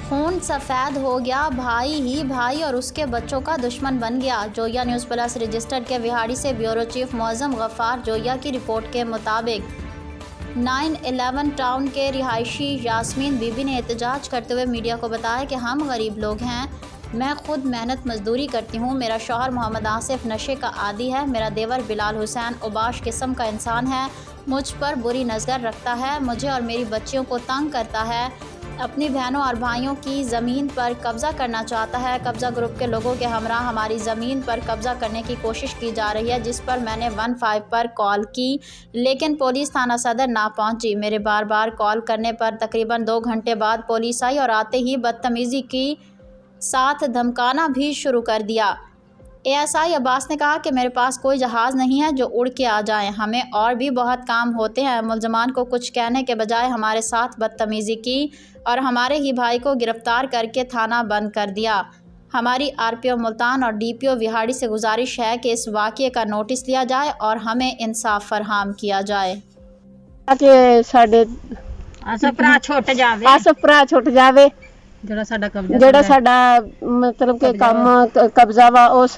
खून सफ़ेद हो गया, भाई ही भाई और उसके बच्चों का दुश्मन बन गया। जोया न्यूज़ प्लस रजिस्टर्ड के विहाड़ी से ब्यूरो चीफ मौज़म गफ़ार जोया की रिपोर्ट के मुताबिक 9/11 टाउन के रिहायशी यास्मीन बीबी ने एहतजाज करते हुए मीडिया को बताया कि हम गरीब लोग हैं, मैं खुद मेहनत मजदूरी करती हूँ, मेरा शौहर मोहम्मद आसिफ नशे का आदी है, मेरा देवर बिलाल हुसैन उबाश किस्म का इंसान है, मुझ पर बुरी नज़र रखता है, मुझे और मेरी बच्चियों को तंग करता है, अपनी बहनों और भाइयों की ज़मीन पर कब्ज़ा करना चाहता है। कब्ज़ा ग्रुप के लोगों के हमरा हमारी ज़मीन पर कब्ज़ा करने की कोशिश की जा रही है, जिस पर मैंने 15 पर कॉल की, लेकिन पुलिस थाना सदर ना पहुंची। मेरे बार बार कॉल करने पर तकरीबन 2 घंटे बाद पुलिस आई और आते ही बदतमीज़ी की साथ धमकाना भी शुरू कर दिया। एएसआई अब्बास ने कहा कि मेरे पास कोई जहाज़ नहीं है जो उड़ के आ जाए, हमें और भी बहुत काम होते हैं। मुलजमान को कुछ कहने के बजाय हमारे साथ बदतमीज़ी की और हमारे ही भाई को गिरफ्तार करके थाना बंद कर दिया। हमारी आरपीओ मुल्तान और डीपीओ विहाड़ी से गुजारिश है कि इस वाक़ये का नोटिस लिया जाए और हमें इंसाफ फरहम किया जाए। छुट जावे ਜਿਹੜਾ ਸਾਡਾ मतलब के काम कब्जा वा उस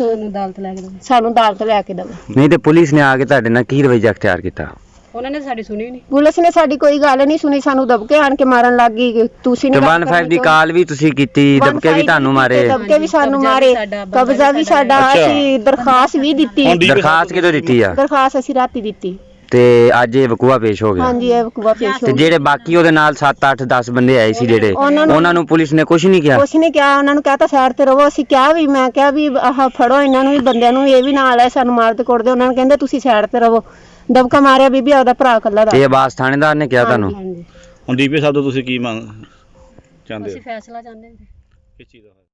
सानू अदालत लैके देवे। नहीं तो पुलिस ने आके ਤੁਹਾਡੇ ਨਾਲ ਕੀ ਰਵੱਈਆ ਅਖਤਿਆਰ ਕੀਤਾ? ਉਹਨਾਂ ਨੇ ਸਾਡੀ ਸੁਣੀ ਨਹੀਂ, ਪੁਲਿਸ ਨੇ ਸਾਡੀ ਕੋਈ ਗੱਲ ਨਹੀਂ ਸੁਣੀ, ਸਾਨੂੰ ਦਬਕੇ ਆਣ ਕੇ ਮਾਰਨ ਲੱਗ ਗਈ। ਤੁਸੀਂ ਨਹੀਂ 15 ਦੀ ਕਾਲ ਵੀ ਤੁਸੀਂ ਕੀਤੀ, ਦਬਕੇ ਵੀ ਤੁਹਾਨੂੰ ਮਾਰੇ, ਦਬਕੇ ਵੀ ਸਾਨੂੰ ਮਾਰੇ, ਕਬਜ਼ਾ ਵੀ ਸਾਡਾ, ਅਸੀਂ ਦਰਖਾਸਤ ਵੀ ਦਿੱਤੀ। ਦਰਖਾਸਤ ਕਿਦੋਂ ਦਿੱਤੀ ਆ? ਦਰਖਾਸਤ ਅਸੀਂ ਰਾਤੀ ਦਿੱਤੀ ਤੇ ਅੱਜ ਇਹ ਵਕੂਆ ਪੇਸ਼ ਹੋ ਗਿਆ। ਹਾਂਜੀ ਇਹ ਵਕੂਆ ਪੇਸ਼ ਹੋ ਤੇ ਗਿਆ। ਜਿਹੜੇ ਬਾਕੀ ਉਹਦੇ ਨਾਲ 7 8 10 ਬੰਦੇ ਆਏ ਸੀ ਜਿਹੜੇ, ਉਹਨਾਂ ਨੂੰ ਪੁਲਿਸ ਨੇ ਕੁਝ ਨਹੀਂ ਕਿਹਾ? ਕੁਛ ਨਹੀਂ ਕਿਹਾ, ਉਹਨਾਂ ਨੂੰ ਕਹਤਾ ਸਾਈਡ ਤੇ ਰਹੋ। ਅਸੀਂ ਕਿਹਾ ਵੀ, ਮੈਂ ਕਿਹਾ ਵੀ ਆਹ ਫੜੋ ਇਹਨਾਂ ਨੂੰ ਵੀ, ਬੰਦਿਆਂ ਨੂੰ ਇਹ ਵੀ ਨਾਲ ਹੈ, ਸਾਨੂੰ ਮਾਰਦੇ ਕੁੱਟਦੇ। ਉਹਨਾਂ ਨੇ ਕਹਿੰਦੇ ਤੁਸੀਂ ਸਾਈਡ ਤੇ ਰਹੋ, ਦਬਕਾ ਮਾਰਿਆ ਬੀਬੀ ਆਪਦਾ ਭਰਾ ਕੱਲਾ ਦਾ। ਇਹ ਆਵਾਜ਼ ਥਾਣੇਦਾਰ ਨੇ ਕਿਹਾ ਤੁਹਾਨੂੰ? ਹੁਣ ਡੀਪੀ ਸਾਹਿਬ ਤੋਂ ਤੁਸੀਂ ਕੀ ਮੰਗ ਚਾਹੁੰਦੇ ਹੋ? ਅਸੀਂ ਫੈਸਲਾ ਚਾਹੁੰਦੇ ਹਾਂ। ਕਿਸ ਚੀਜ਼ ਦਾ?